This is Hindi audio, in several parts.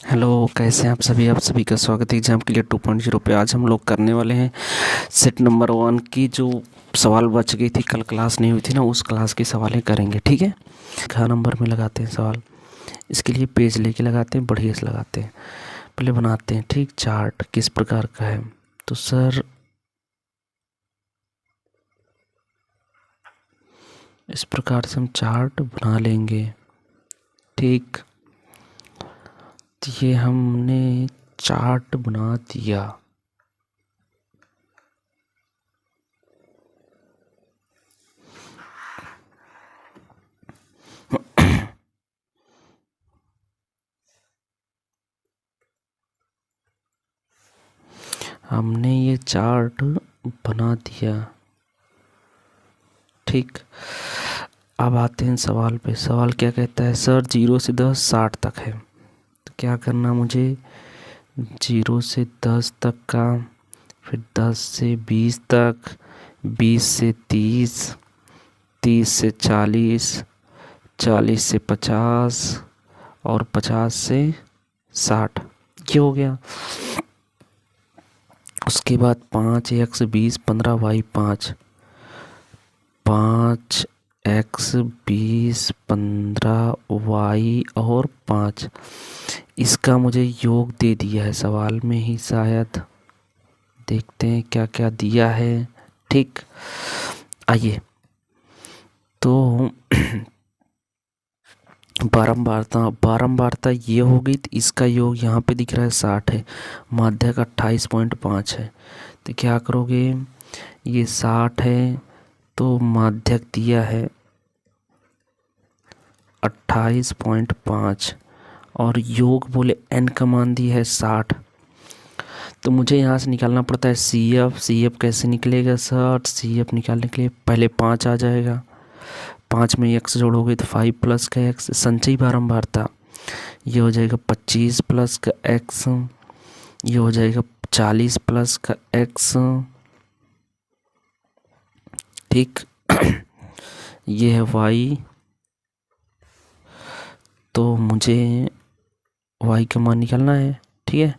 हेलो, कैसे हैं आप सभी का स्वागत है एग्जाम के लिए 2.0 पे। आज हम लोग करने वाले हैं सेट नंबर 1 की जो सवाल बच गई थी, कल क्लास नहीं हुई थी ना, उस क्लास की सवालें करेंगे। ठीक है, घ नंबर में लगाते हैं सवाल। इसके लिए पेज लेके लगाते हैं, बढ़िया से लगाते हैं। पहले बनाते हैं ठीक चार्ट किस प्रकार का है। तो सर इस प्रकार से हम चार्ट बना लेंगे। ठीक, तो ये हमने चार्ट बना दिया। हमने ये चार्ट बना दिया। ठीक, अब आते हैं सवाल पे। सवाल क्या कहता है, सर 0 से 10 60 तक है। तो क्या करना मुझे, 0 से 10 तक का, फिर 10 से 20 तक, 20 से 30, 30 से 40, 40 से 50 और 50 से 60। ये हो गया। उसके बाद 5 x 20 15 y 5, 5 x 20 15 y और 5, इसका मुझे योग दे दिया है सवाल में ही शायद। देखते हैं क्या क्या दिया है। ठीक, आइए। तो बारंबारता ये होगी, तो इसका योग यहाँ पे दिख रहा है 60 है, माध्यक 28.5 है। तो क्या करोगे, ये 60 है तो माध्यक दिया है 28.5 और योग बोले n का मान दिया है 60। तो मुझे यहाँ से निकालना पड़ता है सी एफ कैसे निकलेगा सर, सी एफ निकालने के लिए पहले 5 आ जाएगा, 5 में x जोड़ोगे तो 5 प्लस का x, संचयी बारंबारता ये हो जाएगा 25 प्लस का x, ये हो जाएगा 40 प्लस का x। ठीक, ये है y, तो मुझे y का मान निकालना है। ठीक है,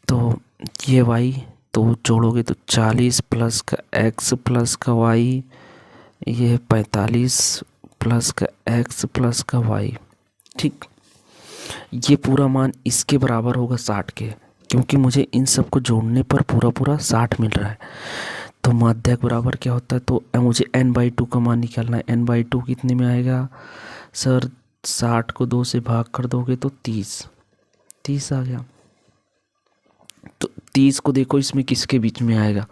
तो ये y तो जोड़ोगे तो 40 प्लस का x प्लस का y, ये है 45 प्लस का x प्लस का y। ठीक, ये पूरा मान इसके बराबर होगा 60 के, क्योंकि मुझे इन सब को जोड़ने पर पूरा पूरा 60 मिल रहा है। तो माध्यक बराबर क्या होता है, तो मुझे n/2 का मान निकालना है। n/2 कितने में आएगा सर, 60 को 2 से भाग कर दोगे तो 30 आ गया। तो 30 को देखो इसमें किसके बीच में आएगा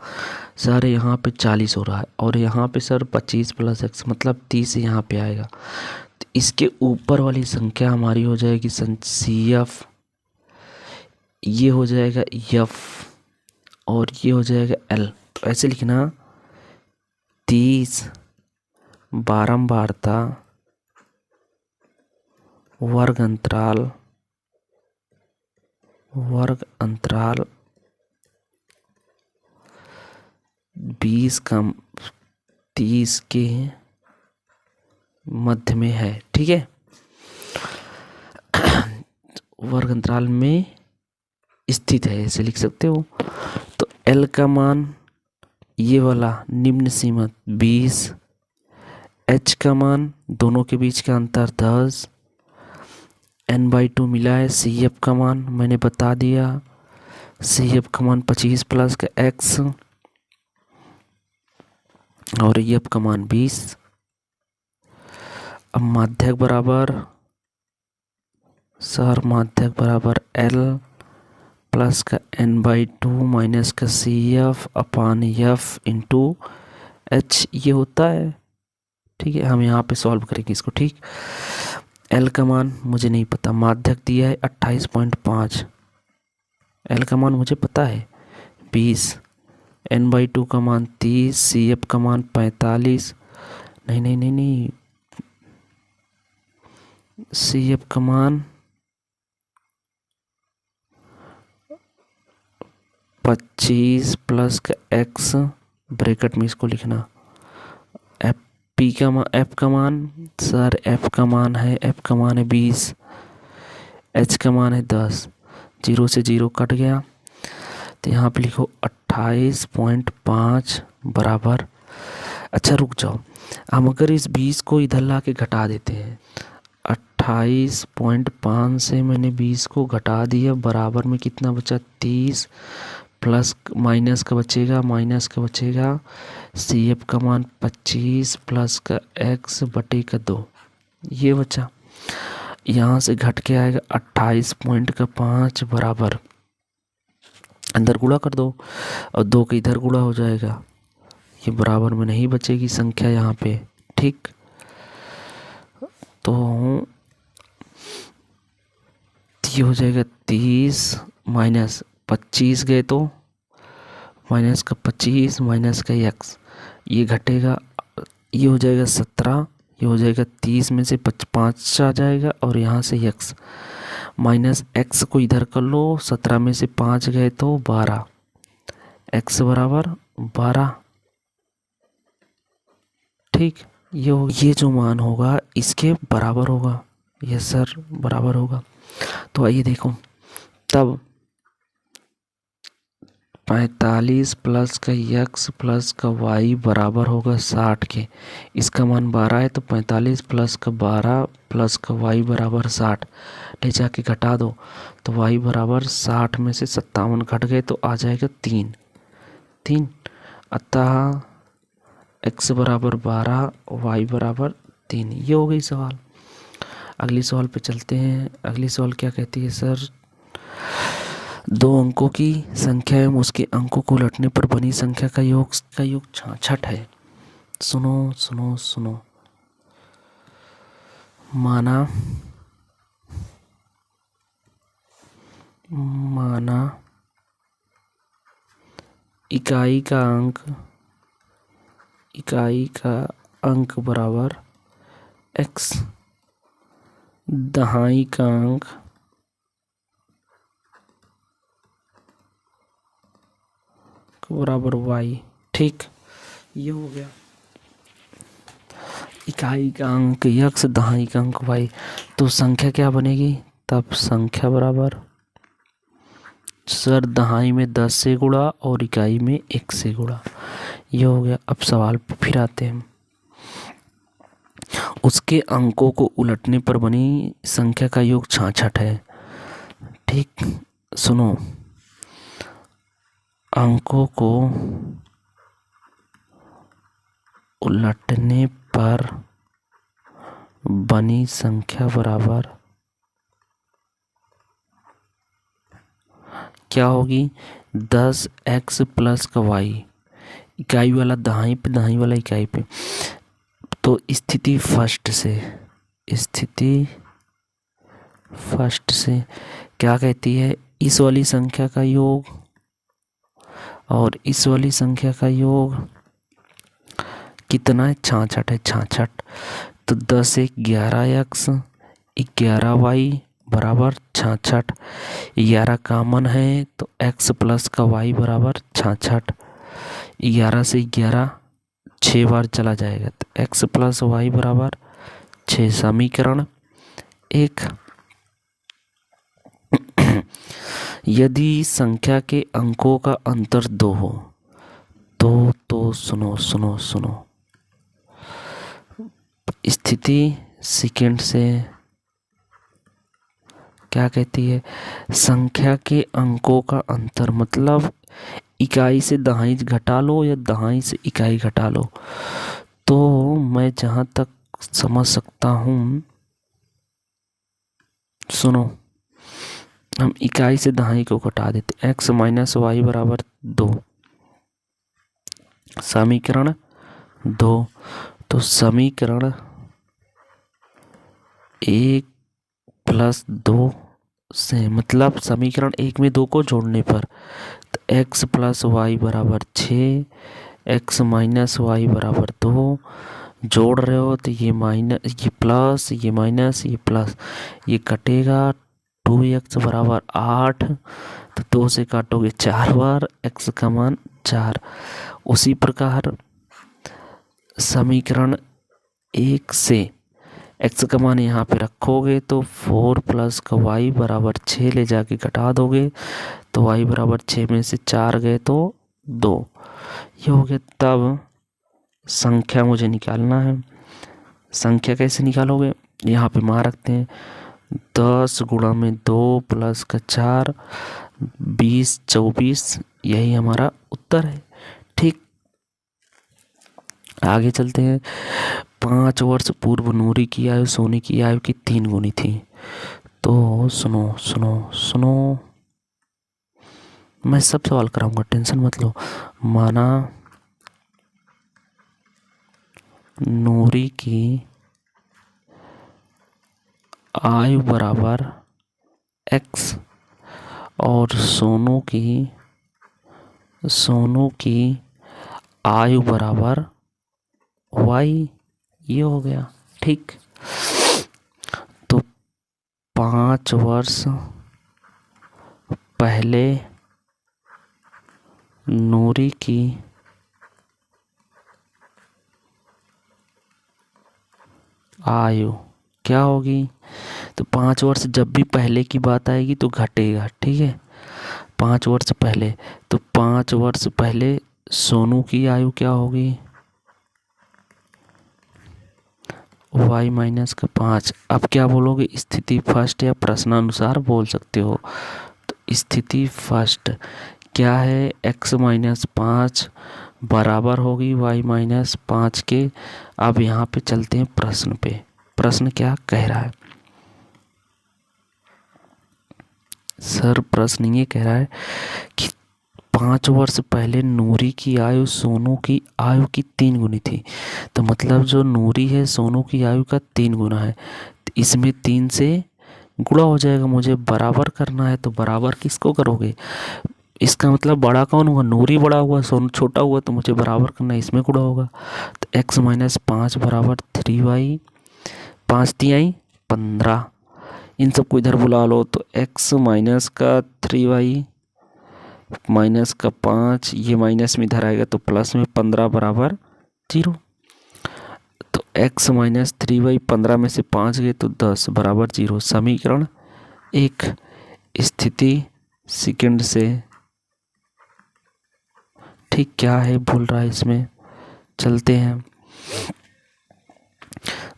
सर, यहाँ पे 40 हो रहा है और यहाँ पे सर 25 प्लस x मतलब 30 यहाँ पे आएगा। तो इसके ऊपर वाली संख्या हमारी हो जाएगी सी एफ, ये हो जाएगा एफ और ये हो जाएगा एल। तो ऐसे लिखना, 30 बारंबारता वर्ग अंतराल 20 का 30 के मध्य में है। ठीक है, वर्ग अंतराल में स्थित है, ऐसे लिख सकते हो। तो L का मान ये वाला निम्न सीमा 20, H का मान दोनों के बीच का अंतर 10, n/2 मिला है। सी एफ का मान मैंने बता दिया, सी एफ का मान 25 प्लस का x और एफ का मान 20। अब माध्यक बराबर सर, माध्यक बराबर L प्लस का n/2 माइनस का C F upon F into H, ये होता है। ठीक है, हम यहाँ पे सॉल्व करेंगे इसको। ठीक, L का मान मुझे नहीं पता, माध्यक दिया है 28.5, L का मान मुझे पता है 20, n/2 का मान 30, सी एफ का मान 45, नहीं नहीं नहीं नहीं, सी एफ का मान 25 प्लस का x, ब्रैकेट में इसको लिखना। एफ का मान सर, एफ का मान है 20, h का मान है 10, 0 से 0 कट गया, तो यहाँ पे लिखो 28.5 बराबर। अच्छा रुक जाओ, हम अगर इस 20 को इधर ला के घटा देते हैं, 28.5 से मैंने 20 को घटा दिया, बराबर में कितना बचा 30, प्लस माइनस का बचेगा, सी एफ का मान 25 प्लस का x बटे का 2, ये बचा। यहाँ से घट के आएगा 28.5 बराबर, अंदर गुणा कर दो और 2 के इधर गुणा हो जाएगा, ये बराबर में नहीं बचेगी संख्या यहाँ पे, ठीक। तो ये हो जाएगा 30 माइनस 25 गए तो माइनस का 25 माइनस का x, ये घटेगा, ये हो जाएगा 17, ये हो जाएगा 30 में से 5 आ जाएगा और यहाँ से x माइनस x को इधर कर लो, 17 में से 5 गए तो 12, x बराबर 12, ठीक। ये जो मान होगा इसके बराबर होगा, यस सर बराबर होगा। तो आइए देखो, तब 45 प्लस का x प्लस का y बराबर होगा 60 के, इसका मान 12 है तो 45 प्लस का 12 प्लस का y बराबर 60, ले जाके घटा दो तो y बराबर 60 में से 57 घट गए तो आ जाएगा 3, अतः x बराबर 12 y बराबर 3, ये हो गई सवाल। अगली सवाल पे चलते हैं। अगली सवाल क्या कहती है सर, 2 अंकों की संख्या एवं उसके अंकों को उलटने पर बनी संख्या का योग 66 है। सुनो सुनो सुनो, माना इकाई का अंक बराबर x, दहाई का अंक बराबर y, ठीक। ये हो गया इकाई का अंक x, दहाई का अंक y, तो संख्या क्या बनेगी, तब संख्या बराबर सर दहाई में 10 से गुणा और इकाई में 1 से गुणा, ये हो गया। अब सवाल पे फिर आते हैं, उसके अंकों को उलटने पर बनी संख्या का योग 66 है, ठीक। सुनो, अंकों को उलटने पर बनी संख्या बराबर क्या होगी, 10x प्लस का y, इकाई वाला दहाई पे, दहाई वाला इकाई पे। तो स्थिति फर्स्ट से क्या कहती है, इस वाली संख्या का योग और इस वाली संख्या का योग कितना है, 66 है, 66। तो 10 एक 11x 11y बराबर 66, 11 कामन है तो x प्लस का y बराबर 66, 11 से 11 6 बार चला जाएगा तो x प्लस वाई बराबर 6। समीकरण 1, यदि संख्या के अंकों का अंतर 2 हो तो सुनो सुनो सुनो, स्थिति सेकंड से क्या कहती है, संख्या के अंकों का अंतर मतलब इकाई से दहाई घटा लो या दहाई से इकाई घटा लो। तो मैं जहाँ तक समझ सकता हूँ, सुनो, हम इकाई से दहाई को घटा देते, x माइनस वाई बराबर 2, समीकरण 2। तो समीकरण 1 प्लस 2 से मतलब समीकरण 1 में 2 को जोड़ने पर तो x प्लस वाई बराबर 6, x माइनस वाई बराबर 2, जोड़ रहे हो तो ये माइनस, ये प्लस, ये माइनस, ये प्लस, ये कटेगा, 2x बराबर 8, तो 2 से काटोगे 4 बार, x का मान 4। उसी प्रकार समीकरण 1 से एक्स का मान यहाँ पे रखोगे तो 4 प्लस का वाई बराबर 6 ले जाके घटा दोगे तो वाई बराबर 6 में से 4 गए तो 2, ये हो गया। तब संख्या मुझे निकालना है। संख्या कैसे निकालोगे, यहाँ पे मान रखते हैं 10 गुणा में 2 प्लस का 4 20 24, यही हमारा उत्तर है। ठीक, आगे चलते हैं। 5 वर्ष पूर्व नूरी की आयु सोनी की आयु की 3 गुनी थी। तो सुनो सुनो सुनो, मैं सब सवाल कराऊंगा, टेंशन मत लो। माना नूरी की आयु बराबर x और सोनू की आयु बराबर y, ये हो गया। ठीक, तो 5 वर्ष पहले नूरी की आयु क्या होगी, तो 5 वर्ष जब भी पहले की बात आएगी तो घटेगा। ठीक है, 5 वर्ष पहले, तो 5 वर्ष पहले सोनू की आयु क्या होगी, y माइनस का 5। अब क्या बोलोगे, स्थिति फर्स्ट या प्रश्नानुसार बोल सकते हो। तो स्थिति फर्स्ट क्या है, x माइनस 5 बराबर होगी y माइनस 5 के। अब यहाँ पे चलते हैं प्रश्न पे। प्रश्न क्या कह रहा है सर, प्रश्न ये कह रहा है कि 5 वर्ष पहले नूरी की आयु सोनू की आयु की 3 गुनी थी। तो मतलब जो नूरी है सोनू की आयु का 3 गुना है, तो इसमें 3 से गुणा हो जाएगा। मुझे बराबर करना है, तो बराबर किसको करोगे, इसका मतलब बड़ा कौन हुआ, नूरी बड़ा हुआ सोनू छोटा हुआ, तो मुझे बराबर करना है, इसमें गुणा होगा। तो x माइनस 5 बराबर 3y, 5 3 15, इन सबको इधर बुला लो। तो x माइनस का 3y माइनस का 5, ये माइनस में इधर आएगा तो प्लस में 15 बराबर 0। तो x माइनस 3y 15 में से 5 गए तो 10 बराबर 0। समीकरण 1 स्थिति सेकंड से। ठीक, क्या है बोल रहा है इसमें, चलते हैं।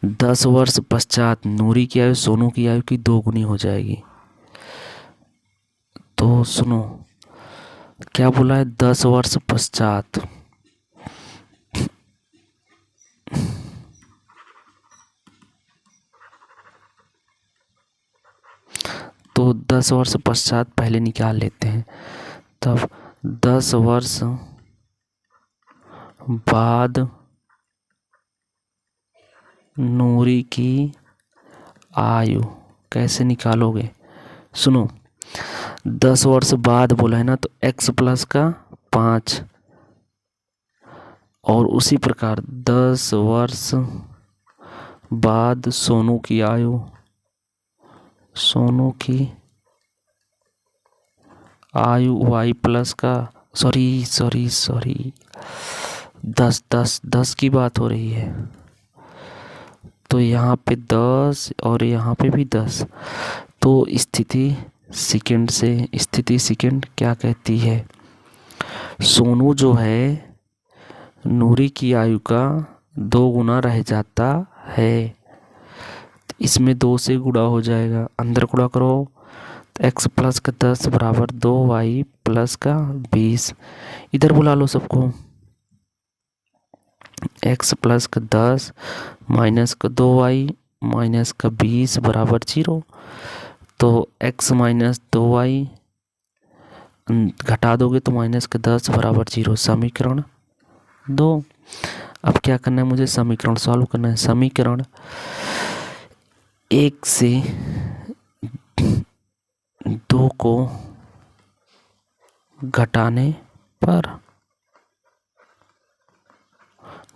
10 वर्ष पश्चात नूरी की आयु सोनू की आयु की 2 गुनी हो जाएगी। तो सुनो क्या बोला है, 10 वर्ष पश्चात। तो 10 वर्ष पश्चात पहले निकाल लेते हैं। तब 10 वर्ष बाद नूरी की आयु कैसे निकालोगे, सुनो 10 वर्ष बाद बोला है ना, तो x प्लस का 5 और उसी प्रकार 10 वर्ष बाद सोनू की आयु, सोनू की आयु y प्लस का सॉरी 10 की बात हो रही है। तो यहाँ पे 10 और यहाँ पे भी 10। तो स्थिति सेकंड क्या कहती है, सोनू जो है नूरी की आयु का 2 गुना रह जाता है। इसमें 2 से गुणा हो जाएगा, अंदर गुणा करो तो x प्लस का 10 बराबर 2y प्लस का 20, इधर बुला लो सबको। x प्लस का 10 माइनस का 2y माइनस का 20 बराबर 0। तो x माइनस 2y घटा दोगे तो माइनस का 10 बराबर 0। समीकरण 2। अब क्या करना है, मुझे समीकरण सॉल्व करना है। समीकरण 1 से 2 को घटाने पर,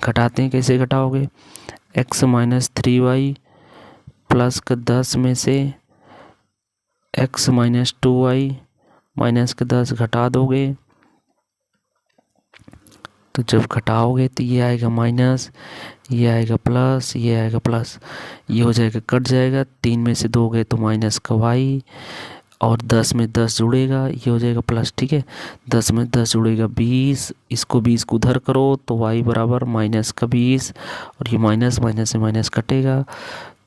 घटाते हैं, कैसे घटाओगे, x माइनस 3y प्लस का 10 में से x माइनस 2y माइनस का 10 घटा दोगे तो जब घटाओगे तो ये आएगा माइनस, ये आएगा प्लस, ये आएगा प्लस, ये हो जाएगा कट जाएगा। 3 में से 2 गए तो माइनस का वाई, और 10 में 10 जुड़ेगा, ये हो जाएगा प्लस। ठीक है, 10 में 10 जुड़ेगा 20, इसको 20 को उधर करो तो वाई बराबर माइनस का 20, और ये माइनस माइनस से माइनस कटेगा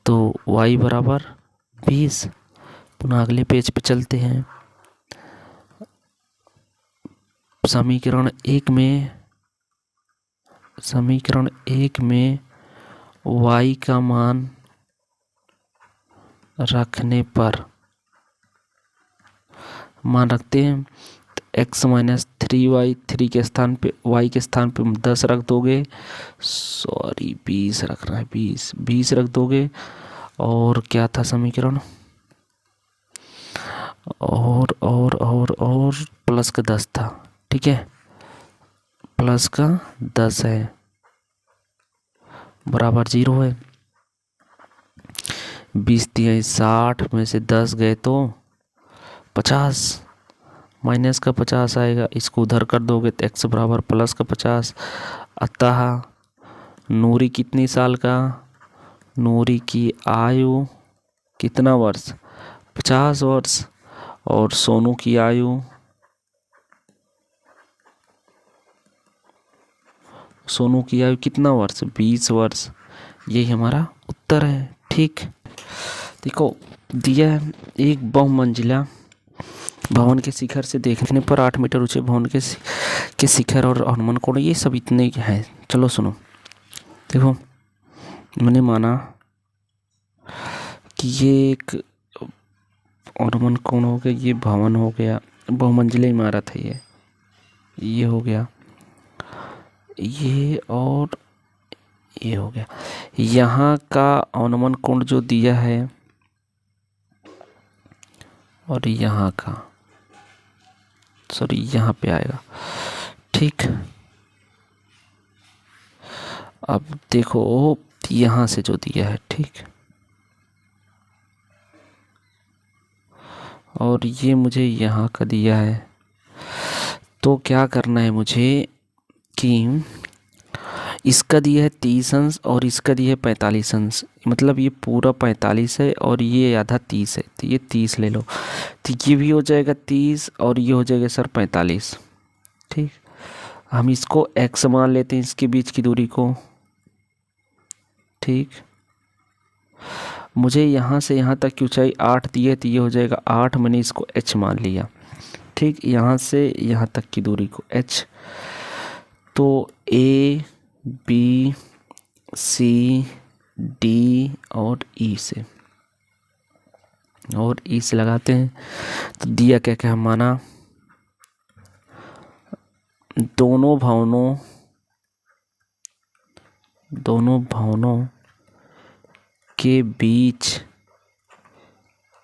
तो वाई बराबर 20। पुनः अगले पेज पे चलते हैं। समीकरण एक में y का मान रखने पर मान रखते हैं तो x माइनस 3y, 3 के स्थान पे y के स्थान पे 10 रख दोगे, सॉरी 20 रखना है, 20 रख दोगे। और क्या था समीकरण, और प्लस का 10 था। ठीक है, प्लस का 10 है बराबर 0 है। 20 तिहाई 60 में से 10 गए तो 50, माइनस का 50 आएगा, इसको उधर कर दोगे तो x बराबर प्लस का 50। अतः नूरी कितनी साल का, नूरी की आयु कितना वर्ष, 50 वर्ष, और सोनू की आयु, कितना वर्ष, 20 वर्ष। यही हमारा उत्तर है। ठीक, देखो दिया है एक बहुमंजिला भवन के शिखर से देखने पर 8 मीटर ऊंचे भवन के शिखर और अनुमान कोण, ये सब इतने हैं। चलो सुनो, देखो मैंने माना कि ये एक अनुमान कोण हो गया, ये भवन हो गया, बहुमंजिला इमारत है, ये हो गया, ये और ये हो गया। यहाँ का अनुमान कोण जो दिया है और यहाँ का, सॉरी यहाँ पे आएगा। ठीक, अब देखो यहाँ से जो दिया है, ठीक, और ये मुझे यहाँ का दिया है, तो क्या करना है मुझे कि इसका दिया है 30 अंश और इसका दिया है 45 अंश, मतलब ये पूरा 45 है और ये आधा 30 है, तो ये 30 ले लो, तो ये भी हो जाएगा 30 और ये हो जाएगा सर 45। ठीक, हम इसको x मान लेते हैं, इसके बीच की दूरी को। ठीक, मुझे यहाँ से यहाँ तक की ऊंचाई 8 दी है, तो ये हो जाएगा 8, मैंने इसको h मान लिया। ठीक, यहाँ से यहाँ तक की दूरी को h, तो A B C D और E से लगाते हैं, तो दिया क्या क्या माना, दोनों भवनों के बीच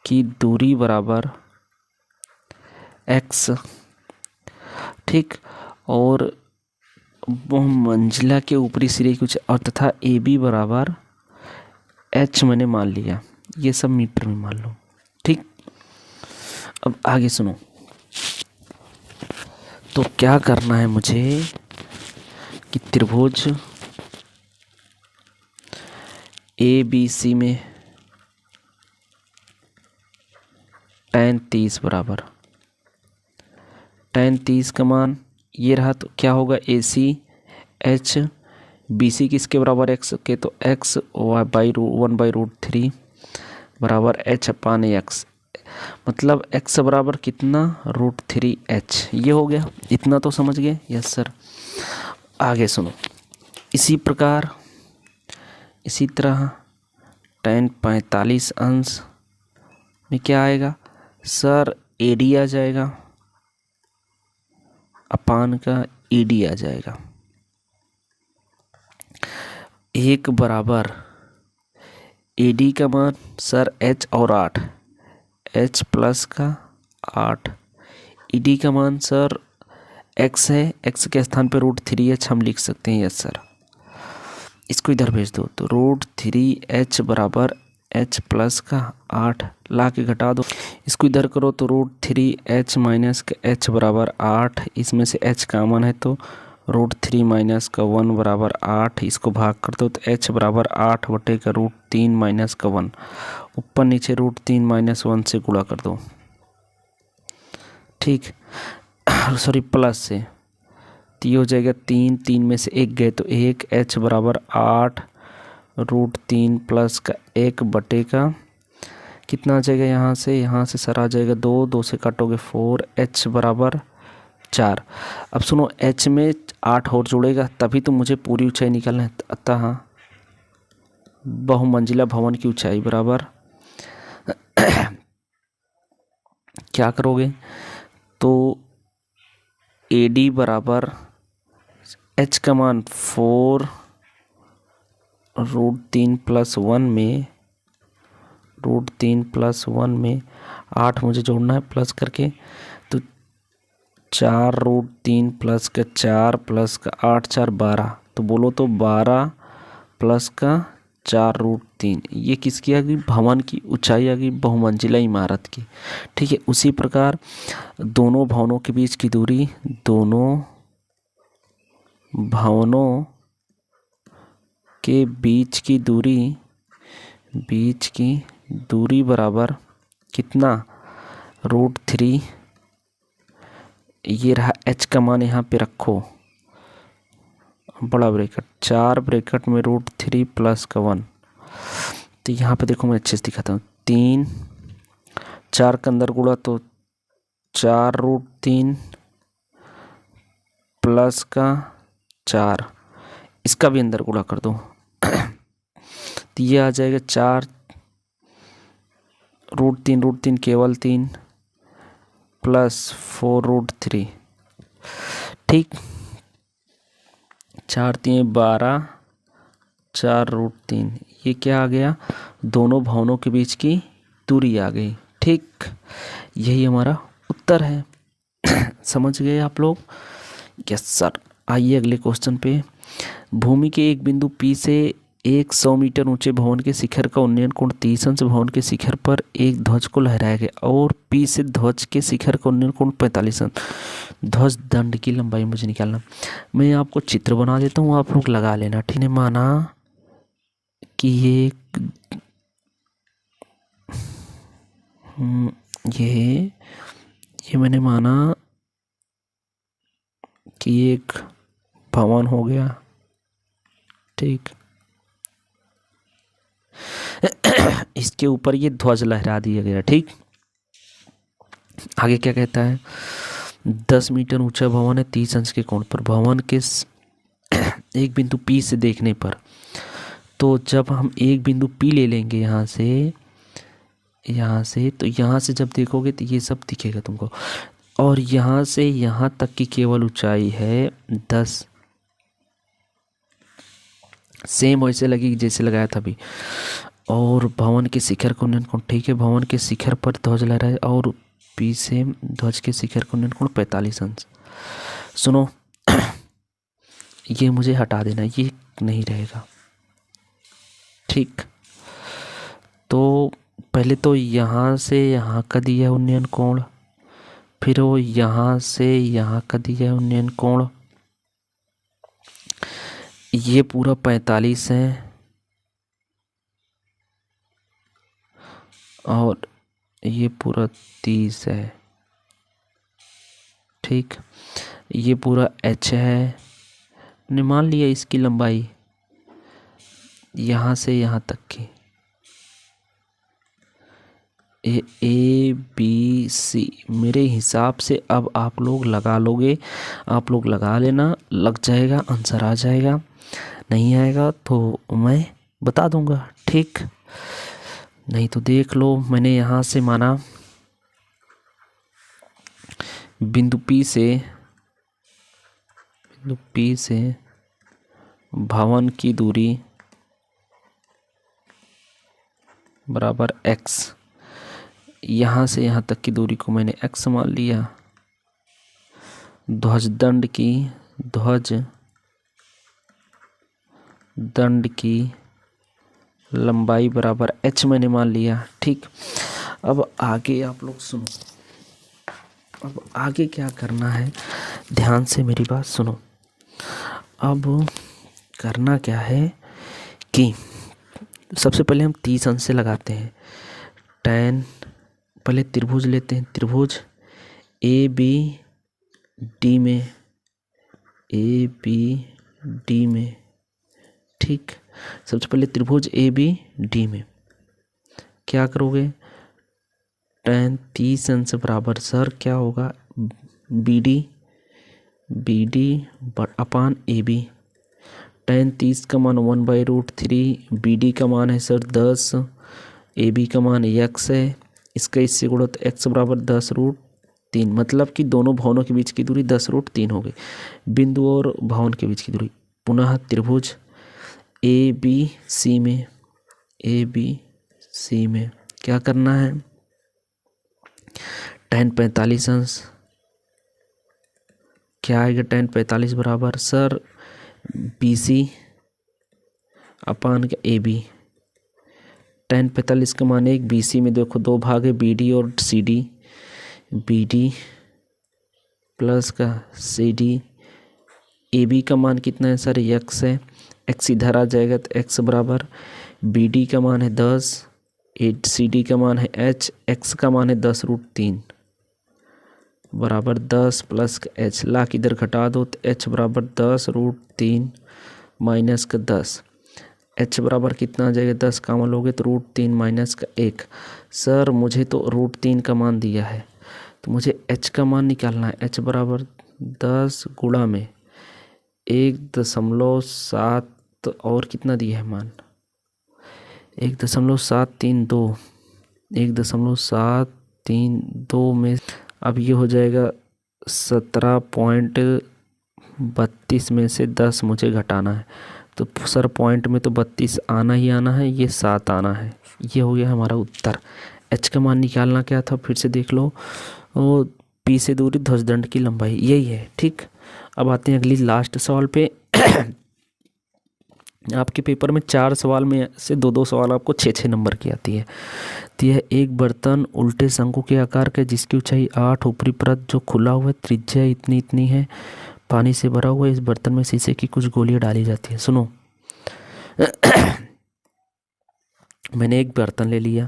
की दूरी बराबर x। ठीक, और मंजिला के ऊपरी सिरे कुछ और तथा ए बी बराबर h मैंने मान लिया, ये सब मीटर में मान लो। ठीक, अब आगे सुनो, तो क्या करना है मुझे कि त्रिभुज ABC में tan 30 बराबर, tan 30 का मान ये रहा, तो क्या होगा AC H BC किसके बराबर x के, तो x 1/√3 बराबर h अपान x, मतलब x बराबर कितना, √3h। ये हो गया, इतना तो समझ गए। Yes sir. आगे सुनो, इसी तरह tan 45 अंश में क्या आएगा सर, AD आ जाएगा, अपान का ED आ जाएगा, 1 बराबर AD का मान सर h और 8, h प्लस का 8, ED का मान सर x है, x के स्थान पे √3h हम लिख सकते हैं। यस सर, इसको इधर भेज दो, तो √3h बराबर h प्लस का 8, ला के घटा दो, इसको इधर करो तो √3h माइनस का h बराबर 8, इसमें से h कॉमन है तो √3 माइनस का 1 बराबर 8, इसको भाग कर दो तो h बराबर 8 बटे का √3 माइनस का 1, ऊपर नीचे √3 माइनस 1 से गुणा कर दो, ठीक, सॉरी प्लस से, तो ये हो जाएगा 3, 3 में से 1 गए तो 1, h बराबर 8 √3 प्लस का 1 बटे का कितना आ जाएगा, यहाँ से सर आ जाएगा 2, 2 से काटोगे 4, h बराबर 4। अब सुनो, h में 8 और जुड़ेगा तभी तो मुझे पूरी ऊंचाई निकालना है। अतः बहुमंजिला भवन की ऊंचाई बराबर क्या करोगे, तो AD बराबर h का मान 4 √3 प्लस 1 में, √3 प्लस 1 में 8 मुझे जोड़ना है प्लस करके, तो 4 √3 प्लस का 4 प्लस का 8 4 12, तो बोलो तो 12 प्लस का 4 √3, ये किसकी आ गई, भवन की ऊंचाई आ गई, बहुमंजिला इमारत की, ठीक है। उसी प्रकार दोनों भवनों के बीच की दूरी, दोनों भवनों के बीच की दूरी बराबर कितना, √3, ये रहा h का मान, यहाँ पे रखो बड़ा ब्रैकेट, 4 ब्रैकेट में √3 प्लस का 1, तो यहाँ पे देखो मैं अच्छे से दिखाता हूँ, 3 4 के अंदर गुणा तो 4 √3 प्लस का 4, इसका भी अंदर गुणा कर दो तो ये आ जाएगा 4 √3 केवल 3 प्लस 4 √3, ठीक, 4 3 12, 4 √3, ये क्या आ गया, दोनों भवनों के बीच की दूरी आ गई, ठीक, यही हमारा उत्तर है। समझ गए आप लोग? Yes sir. आइए अगले क्वेश्चन पे। भूमि के एक बिंदु P से 100 मीटर ऊंचे भवन के शिखर का उन्नयन कोण 30 अंश, भवन के शिखर पर एक ध्वज को लहराया गया, और P से ध्वज के शिखर का उन्नयन कोण 45 अंश। ध्वज दंड की लंबाई मुझे निकालना। मैं आपको चित्र बना देता हूँ, आप लोग लगा लेना, ठीक है। माना कि ये मैंने माना कि एक भवन हो गया, ठीक, इसके ऊपर ये ध्वज लहरा दिया गया, ठीक। आगे क्या कहता है, 10 मीटर ऊंचा भवन है 30 अंश के कोण पर, भवन के एक बिंदु P से देखने पर, तो जब हम एक बिंदु P ले लेंगे यहाँ से तो यहाँ से जब देखोगे तो ये सब दिखेगा तुमको, और यहाँ से यहाँ तक की केवल ऊंचाई है 10, सेम वैसे लगेगी जैसे लगाया था अभी। और भवन के शिखर का उन्नयन कोण, ठीक है, भवन के शिखर पर ध्वज लहरा है, और P से ध्वज के शिखर का उन्नयन कोण 45 अंश। सुनो, ये मुझे हटा देना, ये नहीं रहेगा, ठीक। तो पहले तो यहाँ से यहाँ का दिया है उन्नयन कोण, फिर वो यहाँ से यहाँ का दिया है उन्नयन कोण, ये पूरा 45 है, और ये पूरा 30 है, ठीक। ये पूरा h है, ने मान लिया इसकी लंबाई यहाँ से यहाँ तक की, ABC मेरे हिसाब से। अब आप लोग लगा लोगे, आप लोग लगा लेना, लग जाएगा, आंसर आ जाएगा, नहीं आएगा तो मैं बता दूंगा, ठीक। नहीं तो देख लो, मैंने यहाँ से माना बिंदु P से भवन की दूरी बराबर x, यहाँ से यहाँ तक की दूरी को मैंने x मान लिया, ध्वज दंड की लंबाई बराबर h मैंने मान लिया, ठीक। अब आगे आप लोग सुनो, अब आगे क्या करना है, ध्यान से मेरी बात सुनो। अब करना क्या है कि सबसे पहले हम 30 अंश से लगाते हैं। tan, पहले त्रिभुज लेते हैं, त्रिभुज ए बी डी में, ए बी डी में, ठीक। सबसे पहले त्रिभुज ए बी डी में क्या करोगे, tan 30 अंश बराबर सर क्या होगा, B D upon A B. tan 30 का मान 1/√3, बी डी का मान है सर 10, ए बी का मान x है, इसका इससे गुणा तो x बराबर 10√3, मतलब कि दोनों भवनों के बीच की दूरी 10√3 हो गई। बिंदु और भवन के बीच की दूरी, पुनः त्रिभुज ए बी सी में, ए बी सी में क्या करना है, tan 45 अंश क्या आएगा, tan 45 बराबर सर बी सी अपान का ए बी। tan 45 का मान 1, बी सी में देखो 2 भाग है, बी डी और C D, B D plus का सी डी। ए बी का मान कितना है सर, x है, x इधर आ जाएगा तो x बराबर बी डी का मान है 10, सी डी का मान है h, x का मान है 10√3 बराबर 10 प्लस का h, ला के इधर घटा दो तो h बराबर 10√3 माइनस का 10, h बराबर कितना आ जाएगा, 10 कामन लोगे तो √3 माइनस का 1। सर मुझे तो √3 का मान दिया है तो मुझे h का मान निकालना है, h बराबर 10 गुणा में 1.7 और कितना दिया है मान, 1.732, 1.732 में अब ये हो जाएगा 17.32 में से 10 मुझे घटाना है, तो सर पॉइंट में तो 32 आना ही आना है, ये 7 आना है। ये हो गया हमारा उत्तर। h का मान निकालना क्या था, फिर से देख लो, वो P से दूरी ध्वजदंड की लंबाई, यही है, ठीक। अब आते हैं अगली लास्ट सवाल पे। आपके पेपर में 4 सवाल में से 2-2 सवाल आपको 6-6 नंबर की आती है। तो यह एक बर्तन उल्टे शंकु के आकार का, जिसकी ऊंचाई 8, ऊपरी परत जो खुला हुआ है, त्रिज्या इतनी इतनी है, पानी से भरा हुआ है। इस बर्तन में शीशे की कुछ गोलियां डाली जाती हैं। सुनो, मैंने एक बर्तन ले लिया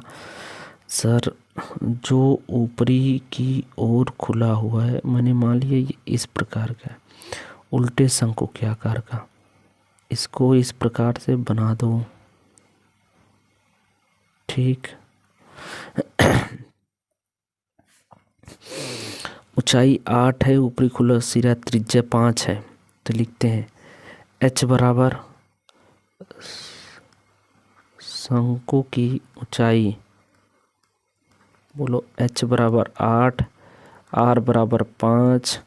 सर, जो ऊपरी की ओर खुला हुआ है, मैंने मान लिया ये इस प्रकार का है, उल्टे शंकु के आकार का, इसको इस प्रकार से बना दो, ठीक। ऊंचाई 8 है, ऊपरी खुला सिरा, त्रिज्या 5 है, तो लिखते हैं h बराबर शंकु की ऊंचाई, बोलो h बराबर 8, r बराबर 5,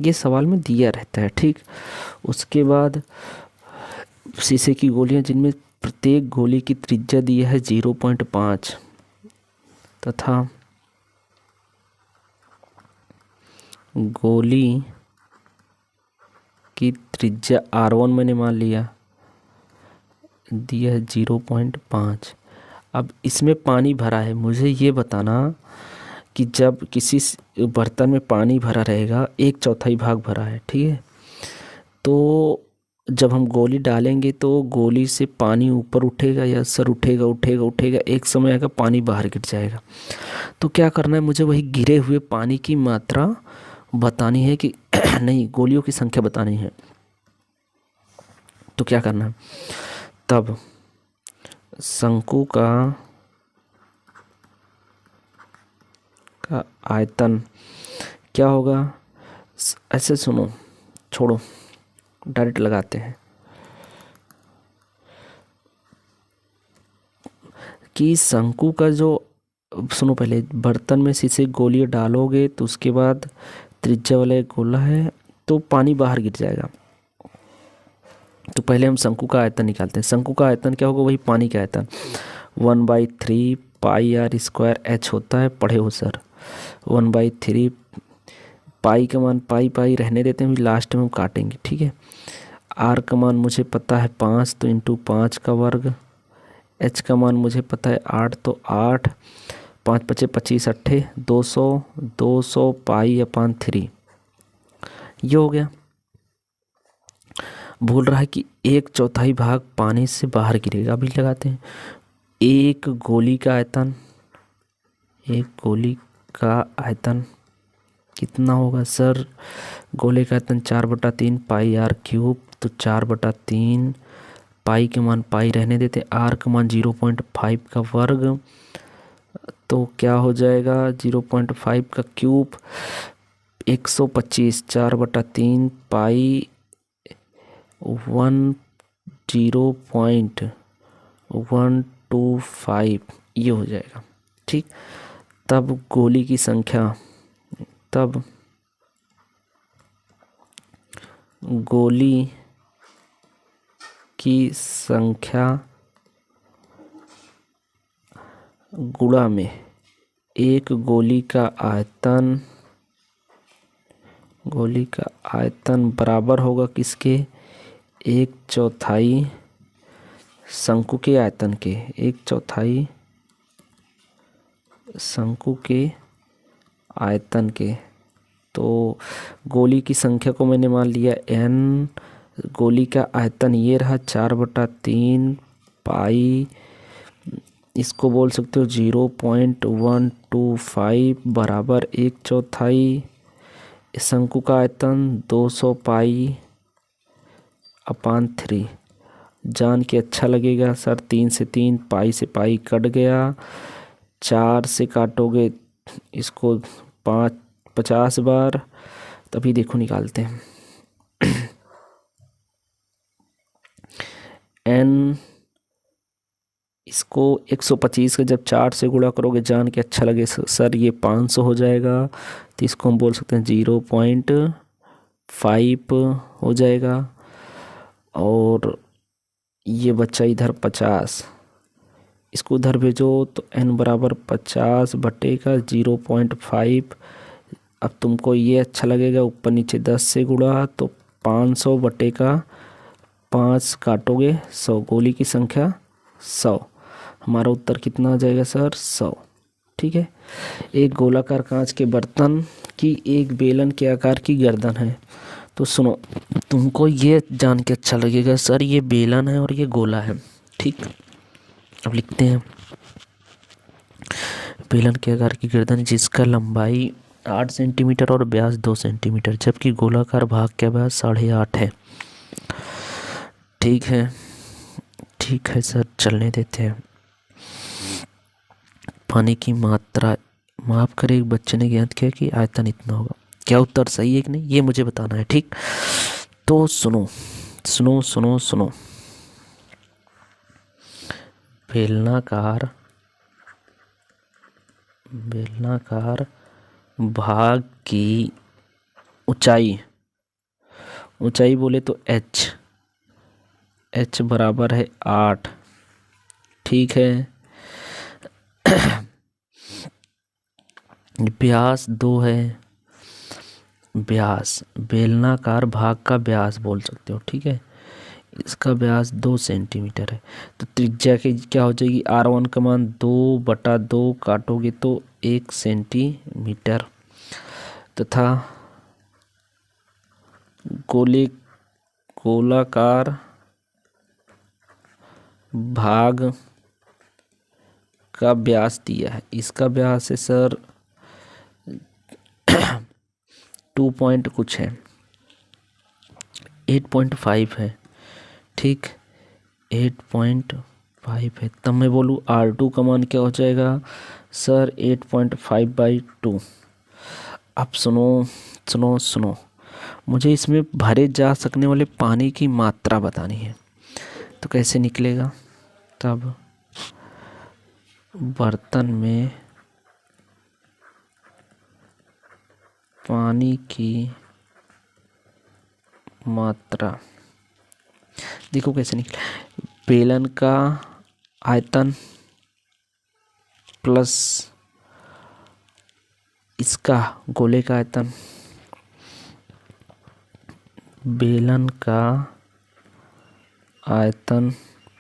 ये सवाल में दिया रहता है, ठीक। उसके बाद शीशे की गोलियां, जिनमें प्रत्येक गोली की त्रिज्या दी है 0.5 तथा गोली की त्रिज्या R1 मैंने मान लिया, दिया है 0.5। अब इसमें पानी भरा है, मुझे ये बताना कि जब किसी बर्तन में पानी भरा रहेगा, 1/4 भाग भरा है, ठीक है, तो जब हम गोली डालेंगे तो गोली से पानी ऊपर उठेगा या सर उठेगा उठेगा उठेगा, एक समय आएगा पानी बाहर गिर जाएगा। तो क्या करना है, मुझे वही गिरे हुए पानी की मात्रा बतानी है कि नहीं, गोलियों की संख्या बतानी है। तो क्या करना है, तब शंकु का आयतन क्या होगा, ऐसे सुनो, छोड़ो, डायरेक्ट लगाते हैं कि शंकु का जो, सुनो पहले, बर्तन में शीशे गोलियां डालोगे तो उसके बाद त्रिज्या वाला एक गोला है तो पानी बाहर गिर जाएगा। तो पहले हम शंकु का आयतन निकालते हैं। शंकु का आयतन क्या होगा, वही पानी का आयतन, 1/3 πr² h होता है, पढ़े हो सर। 1/3 पाई का मान पाई रहने देते हैं, लास्ट में हम काटेंगे, ठीक है। आर का मान मुझे पता है 5, तो इंटू 5 का वर्ग। एच का मान मुझे पता है 8, तो 8, 5 × 5 = 25, 8 200 π/3, ये हो गया। बोल रहा है कि 1/4 भाग पानी से बाहर गिरेगा। अभी लगाते हैं। एक गोली का आयतन, एक गोली का आयतन कितना होगा सर? गोले का आयतन 4/3 पाई आर क्यूब, तो 4/3 पाई के मान पाई रहने देते, आर का मान 0.5 का वर्ग, तो क्या हो जाएगा 0.5 का क्यूब 125, 4/3 पाई 10.125 ये हो जाएगा। ठीक, तब गोली की संख्या, तब गोली की संख्या गुणा में एक गोली का आयतन, गोली का आयतन बराबर होगा किसके? 1/4 शंकु के आयतन के, 1/4 शंकु के आयतन के। तो गोली की संख्या को मैंने मान लिया n, गोली का आयतन ये रहा 4/3 पाई, इसको बोल सकते हो 0.125 बराबर 1/4, शंकु का आयतन 200 पाई अपान 3। जान के अच्छा लगेगा सर, 3 से 3 पाई से पाई कट गया, 4 से काटोगे इसको 50 बार, तभी देखो निकालते हैं। n इसको 125 का जब 4 से गुणा करोगे, जान के अच्छा लगे सर ये 500 हो जाएगा, तो इसको हम बोल सकते हैं 0.5 हो जाएगा। और ये बच्चा इधर 50, इसको उधर भेजो तो n बराबर 50/0.5। अब तुमको ये अच्छा लगेगा, ऊपर नीचे 10 से गुणा तो 500/5 काटोगे 100, गोली की संख्या 100। हमारा उत्तर कितना आ जाएगा सर? 100। ठीक है। एक गोलाकार कांच के बर्तन की एक बेलन के आकार की गर्दन है। तो सुनो, तुमको ये जान के अच्छा लगेगा सर ये बेलन है और ये गोला है। ठीक, अब लिखते हैं। बेलन के आकार की गर्दन जिसका लंबाई 8 सेंटीमीटर और व्यास 2 सेंटीमीटर, जबकि गोलाकार भाग का व्यास 8.5 है। ठीक है, ठीक है सर, चलने देते हैं। पानी की मात्रा माफ कर एक बच्चे ने ज्ञात किया कि आयतन इतना होगा। क्या उत्तर सही है कि नहीं ये मुझे बताना है। ठीक, तो सुनो सुनो सुनो सुनो, बेलनाकार भाग की ऊंचाई बोले तो h बराबर है 8। ठीक है। व्यास 2 है, व्यास बेलनाकार भाग का व्यास बोल सकते हो। ठीक है, इसका व्यास 2 सेंटीमीटर है, तो त्रिज्या की क्या हो जाएगी? r1 का मान 2/2 काटोगे तो 1 सेंटीमीटर, तथा गोलाकार भाग का व्यास दिया है, इसका व्यास है सर 2 पॉइंट कुछ है, 8.5 है। ठीक, 8.5 है, तब मैं बोलूँ R2 का मान क्या हो जाएगा सर? 8.5/2। अब सुनो सुनो सुनो, मुझे इसमें भरे जा सकने वाले पानी की मात्रा बतानी है, तो कैसे निकलेगा? तब बर्तन में पानी की मात्रा देखो कैसे निकले। बेलन का आयतन प्लस इसका गोले का आयतन, बेलन का आयतन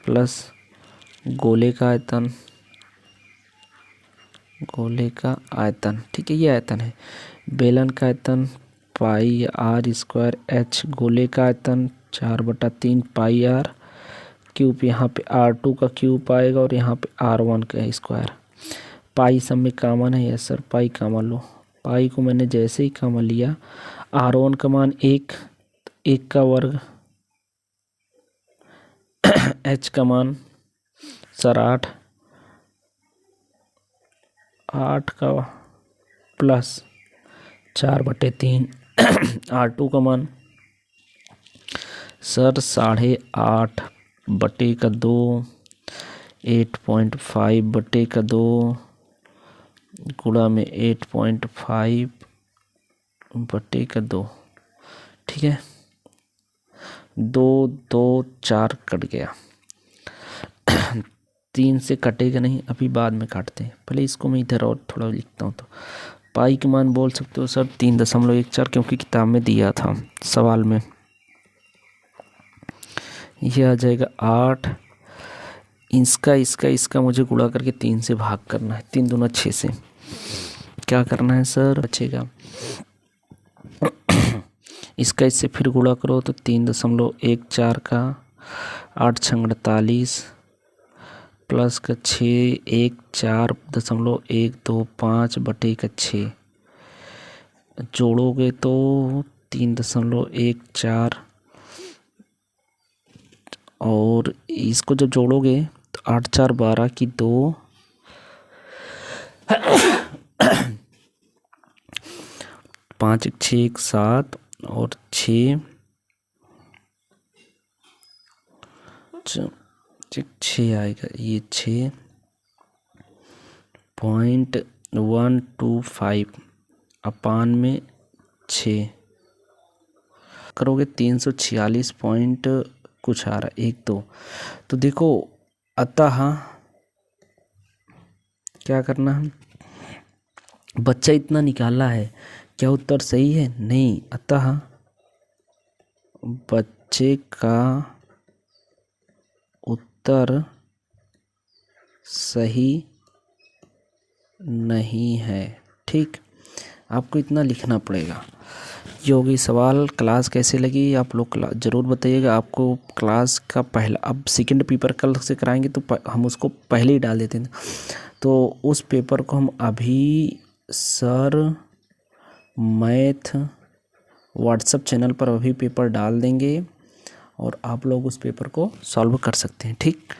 प्लस गोले का आयतन, गोले का आयतन। ठीक है, ये आयतन है। बेलन का आयतन पाई आर स्क्वायर एच गोले का आयतन 4/3 पाई आर क्यूब। यहाँ पे R2 का क्यूब आएगा और यहाँ पे R1 का स्क्वायर। पाई सब में कॉमन है। यस सर, पाई कॉमन लो। पाई को मैंने जैसे ही कॉमन लिया, R1 का मान 1 का वर्ग, H का मान सर 8 का प्लस 4/3, R2 का मान सर 8.5/2, 8.5/2 गुणा में 8.5/2। ठीक है, 2 2 4 कट गया। 3 से कटेगा नहीं, अभी बाद में काटते हैं। पहले इसको मैं इधर और थोड़ा लिखता हूँ। तो पाई के मान बोल सकते हो सर 3.14, क्योंकि किताब में दिया था सवाल में। यह आ जाएगा 8। इसका मुझे गुणा करके 3 से भाग करना है। 3 दूना 6 से क्या करना है सर, बचेगा। इसका इससे फिर गुणा करो तो 3.14 का 8 छंग 48 प्लस का 6 14.125/6 जोड़ोगे तो 3.14 और इसको जब जोड़ोगे तो 8 4 12 की 2 5 1 6 1 7 और 6 आएगा। ये 6.125 अपान में 6 करोगे 346 पॉइंट कुछ आ रहा 1 2। तो देखो, अतः क्या करना है, बच्चा इतना निकाला है, क्या उत्तर सही है? नहीं। अतः बच्चे का उत्तर सही नहीं है। ठीक, आपको इतना लिखना पड़ेगा। ये हो गई सवाल। क्लास कैसे लगी आप लोग ज़रूर बताइएगा। आपको क्लास का पहला, अब सेकंड पेपर कल से कराएंगे तो हम उसको पहले ही डाल देते हैं, तो उस पेपर को हम अभी सर मैथ व्हाट्सएप चैनल पर अभी पेपर डाल देंगे और आप लोग उस पेपर को सॉल्व कर सकते हैं। ठीक।